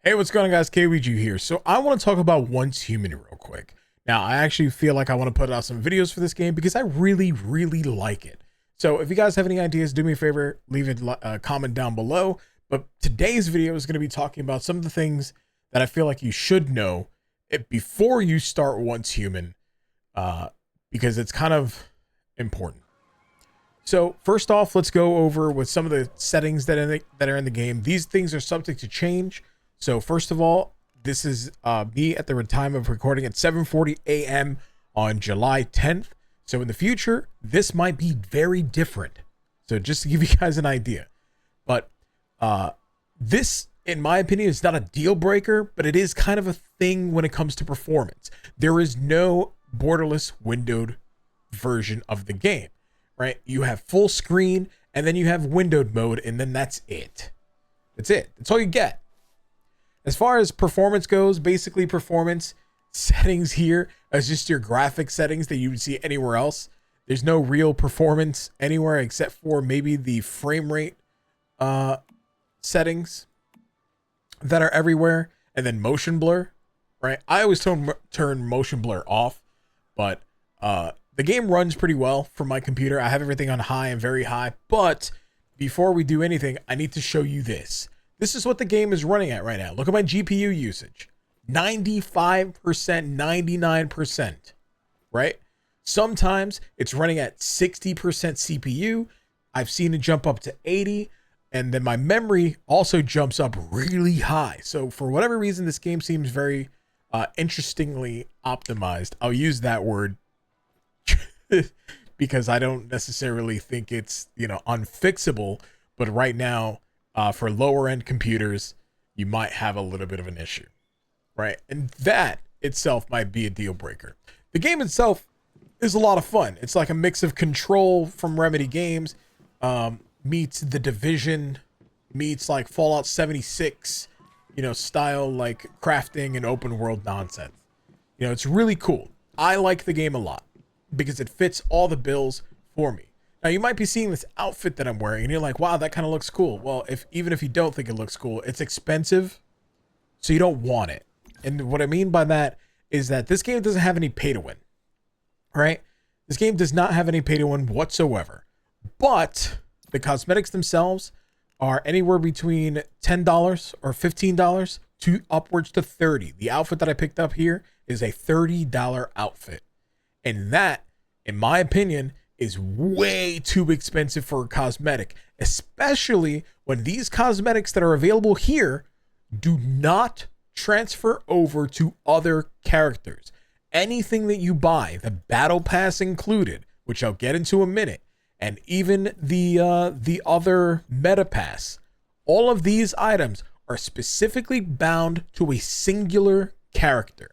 Hey, what's going on, guys? Kaoiji here. So I want to talk about Once Human real quick. Now, I actually feel like I want to put out some videos for this game because I really like it. So if you guys have any ideas, do me a favor, leave a comment down below. But today's video is going to be talking about some of the things that I feel like you should know before you start Once Human, because it's kind of important. So first off, let's go over with some of the settings that are in the game. These things are subject to change. So first of all, this is me at the time of recording at 7:40 a.m. on July 10th. So in the future, this might be very different. So just to give you guys an idea. But this, in my opinion, is not a deal breaker, but it is kind of a thing when it comes to performance. There is no borderless windowed version of the game, right? You have full screen, and then you have windowed mode, and then that's it. That's it. That's all you get. As far as performance goes, basically performance settings here is just your graphic settings that you would see anywhere else. There's no real performance anywhere except for maybe the frame rate settings that are everywhere, and then motion blur, right? I always turn motion blur off, but the game runs pretty well for my computer. I have everything on high and very high, but before we do anything, I need to show you this. This is what the game is running at right now. Look at my GPU usage. 95%, 99%, right? Sometimes it's running at 60% CPU. I've seen it jump up to 80, and then my memory also jumps up really high. So for whatever reason, this game seems very interestingly optimized. I'll use that word because I don't necessarily think it's, unfixable, but right now, for lower end computers, you might have a little bit of an issue, right? And that itself might be a deal breaker. The game itself is a lot of fun. It's like a mix of Control from Remedy Games, meets The Division, meets like Fallout 76, style, like crafting and open world nonsense. It's really cool. I like the game a lot because it fits all the bills for me. Now, you might be seeing this outfit that I'm wearing, and you're like, wow, that kind of looks cool. Well, even if you don't think it looks cool, it's expensive, so you don't want it. And what I mean by that is that this game doesn't have any pay to win, right? This game does not have any pay to win whatsoever. But the cosmetics themselves are anywhere between $10 or $15 to upwards to $30. The outfit that I picked up here is a $30 outfit. And that, in my opinion, is way too expensive for a cosmetic, especially when these cosmetics that are available here do not transfer over to other characters. Anything that you buy, the battle pass included, which I'll get into a minute, and even the other meta pass, all of these items are specifically bound to a singular character.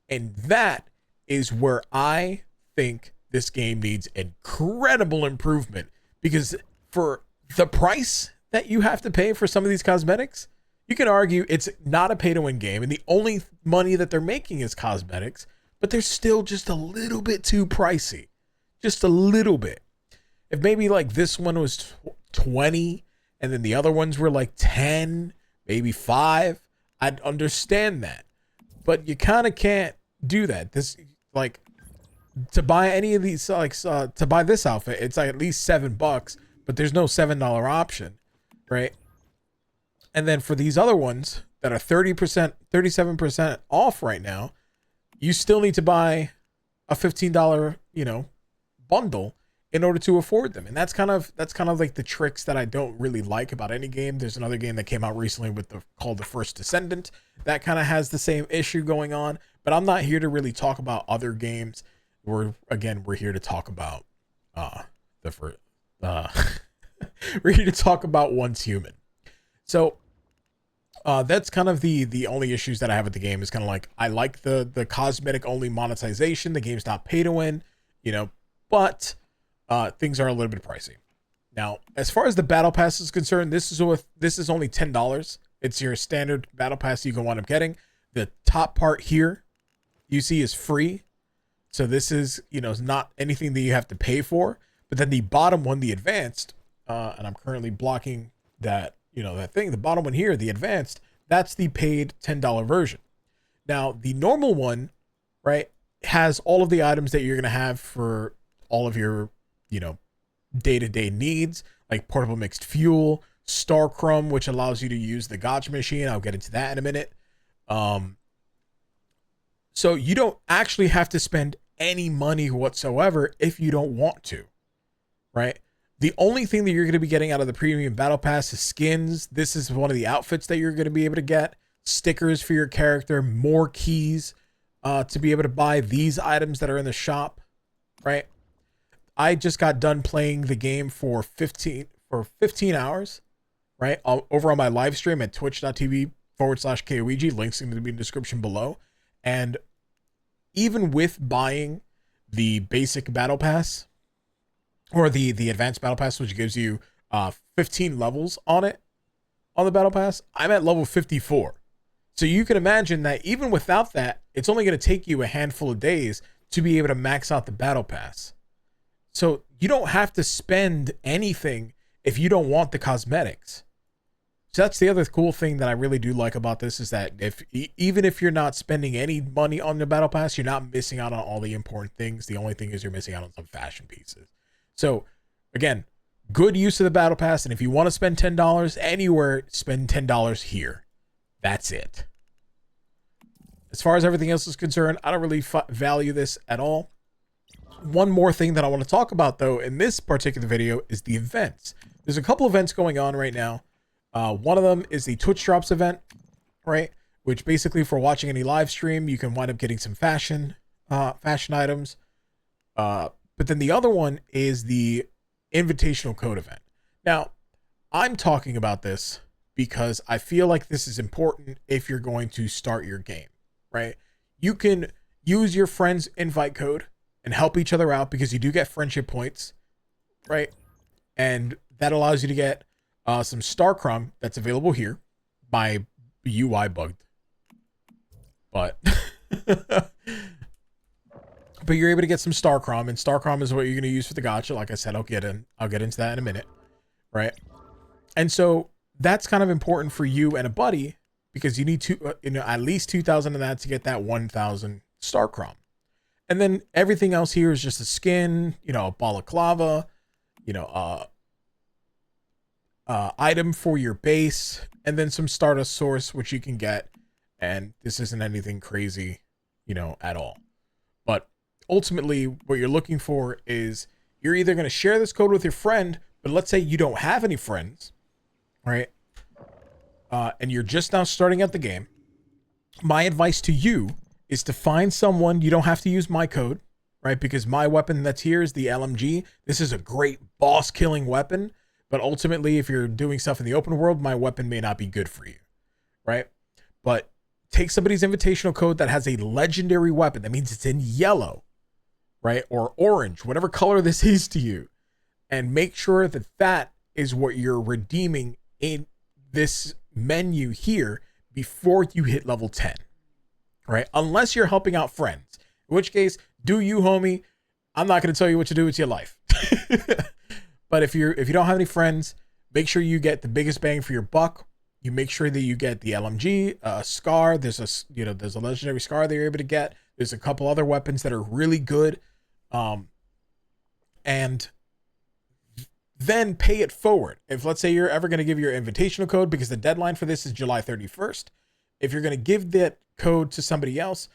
And that is where I think this game needs incredible improvement, because for the price that you have to pay for some of these cosmetics, you can argue it's not a pay to win game and the only money that they're making is cosmetics, but they're still just a little bit too pricey. Just a little bit. If maybe like this one was 20 and then the other ones were like 10, maybe 5, I'd understand that. But you kind of can't do that. This, like, to buy any of these, to buy this outfit, it's like at least $7, but there's no $7 option, right? And then for these other ones that are 30%, 37% off right now, you still need to buy a $15, bundle in order to afford them. And that's kind of like the tricks that I don't really like about any game. There's another game that came out recently called The First Descendant that kind of has the same issue going on, but I'm not here to really talk about other games. We're here to talk about we're here to talk about Once Human. So that's kind of the only issues that I have with the game. Is kind of like, I like the cosmetic only monetization. The game's not pay to win, but things are a little bit pricey. Now, as far as the battle pass is concerned, this is only $10. It's your standard battle pass you can wind up getting. The top part here you see is free. So this is, not anything that you have to pay for. But then the bottom one, the advanced, and I'm currently blocking that, that thing. The bottom one here, the advanced, That's the paid $10 version. Now, the normal one, right, has all of the items that you're going to have for all of your, you know, day-to-day needs, like portable mixed fuel, Star Crumb, which allows you to use the gacha machine. I'll get into that in a minute. So you don't actually have to spend any money whatsoever if you don't want to, right? The only thing that you're going to be getting out of the premium battle pass is skins. This is one of the outfits that you're going to be able to get, stickers for your character, more keys to be able to buy these items that are in the shop, right? I just got done playing the game for 15 hours, right? Over on my live stream at twitch.tv/Kaoiji, links in the description below. And even with buying the basic battle pass or the advanced battle pass, which gives you 15 levels on it, on the battle pass, I'm at level 54. So you can imagine that even without that, it's only going to take you a handful of days to be able to max out the battle pass. So you don't have to spend anything if you don't want the cosmetics. So that's the other cool thing that I really do like about this, is that even if you're not spending any money on the battle pass, you're not missing out on all the important things. The only thing is you're missing out on some fashion pieces. So again, good use of the battle pass. And if you want to spend $10 anywhere, spend $10 here. That's it. As far as everything else is concerned, I don't really value this at all. One more thing that I want to talk about, though, in this particular video is the events. There's a couple events going on right now. One of them is the Twitch Drops event, right? Which basically, for watching any live stream, you can wind up getting some fashion items. But then the other one is the Invitational Code event. Now, I'm talking about this because I feel like this is important if you're going to start your game, right? You can use your friend's invite code and help each other out because you do get friendship points, right? And that allows you to get some Star Crumb that's available here. My UI bugged, but but you're able to get some Star Crumb, and Star Crumb is what you're going to use for the gacha. Like I said, I'll get into that in a minute, right? And so that's kind of important for you and a buddy because you need to, at least 2,000 of that to get that 1,000 Star Crumb. And then everything else here is just a skin, a balaclava, item for your base, and then some Stardust Source, which you can get. And this isn't anything crazy, at all. But ultimately, what you're looking for is you're either going to share this code with your friend, but let's say you don't have any friends, right? And you're just now starting out the game. My advice to you is to find someone. You don't have to use my code, right? Because my weapon that's here is the LMG. This is a great boss killing weapon, but ultimately, if you're doing stuff in the open world, my weapon may not be good for you, right? But take somebody's invitational code that has a legendary weapon. That means it's in yellow, right? Or orange, whatever color this is to you, and make sure that that is what you're redeeming in this menu here before you hit level 10. Right? Unless you're helping out friends, in which case, do you, homie. I'm not going to tell you what to do with your life. But if you don't have any friends, make sure you get the biggest bang for your buck. You make sure that you get the LMG, Scar. There's a legendary Scar that you're able to get. There's a couple other weapons that are really good. And then pay it forward. If let's say you're ever going to give your invitational code, because the deadline for this is July 31st. If you're going to give that code to somebody else,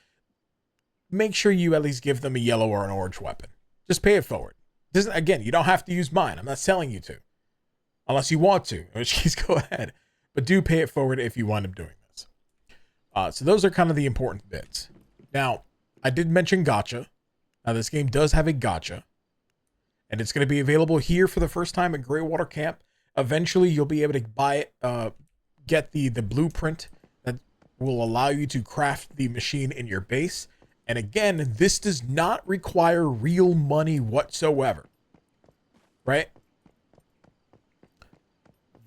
make sure you at least give them a yellow or an orange weapon. Just pay it forward. Again, you don't have to use mine. I'm not telling you to, unless you want to, in which case go ahead. But do pay it forward if you wind up doing this. So those are kind of the important bits. Now, I did mention gacha. Now, this game does have a gacha, and it's going to be available here for the first time at Greywater Camp. Eventually, you'll be able to buy it, get the blueprint that will allow you to craft the machine in your base. And again, this does not require real money whatsoever, right?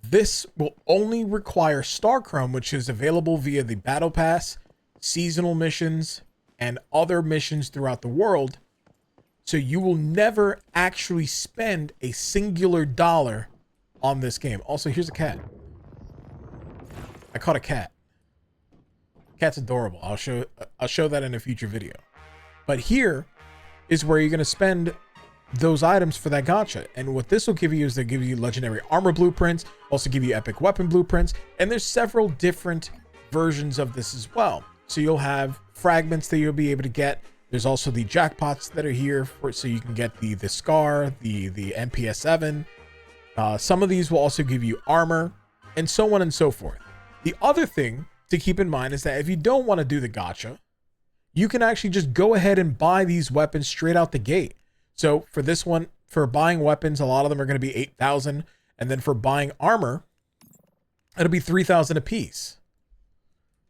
This will only require Star Crumb, which is available via the Battle Pass, seasonal missions, and other missions throughout the world. So you will never actually spend a singular dollar on this game. Also, here's a cat. I caught a cat. Cat's adorable. I'll show that in a future video. But here is where you're going to spend those items for that gacha. And what this will give you is they give you legendary armor blueprints, also give you epic weapon blueprints, and there's several different versions of this as well. So you'll have fragments that you'll be able to get. There's also the jackpots that are here so you can get the Scar, the MPS 7. Some of these will also give you armor, and so on and so forth. The other thing to keep in mind is that if you don't want to do the gacha, you can actually just go ahead and buy these weapons straight out the gate. So for this one, for buying weapons, a lot of them are going to be 8,000. And then for buying armor, it'll be 3,000 a piece.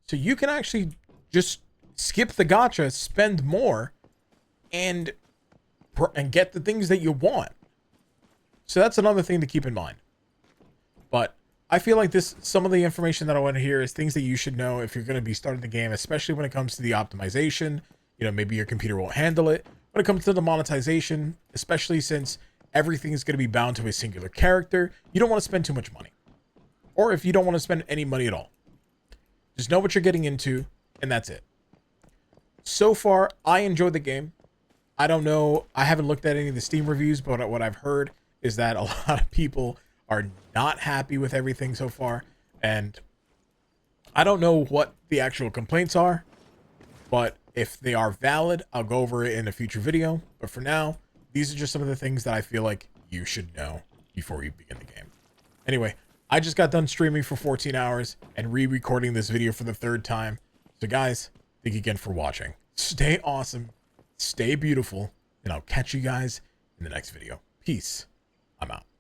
So you can actually just skip the gacha, spend more, and get the things that you want. So that's another thing to keep in mind. But I feel like some of the information that I want to hear is things that you should know if you're going to be starting the game, especially when it comes to the optimization. You know, maybe your computer won't handle it. When it comes to the monetization, especially since everything is going to be bound to a singular character, you don't want to spend too much money. Or if you don't want to spend any money at all. Just know what you're getting into, and that's it. So far, I enjoyed the game. I don't know. I haven't looked at any of the Steam reviews, but what I've heard is that a lot of people are not happy with everything so far. And I don't know what the actual complaints are, but if they are valid, I'll go over it in a future video. But for now, these are just some of the things that I feel like you should know before you begin the game. Anyway, I just got done streaming for 14 hours and re-recording this video for the 3rd time. So guys, thank you again for watching. Stay awesome, stay beautiful, and I'll catch you guys in the next video. Peace. I'm out.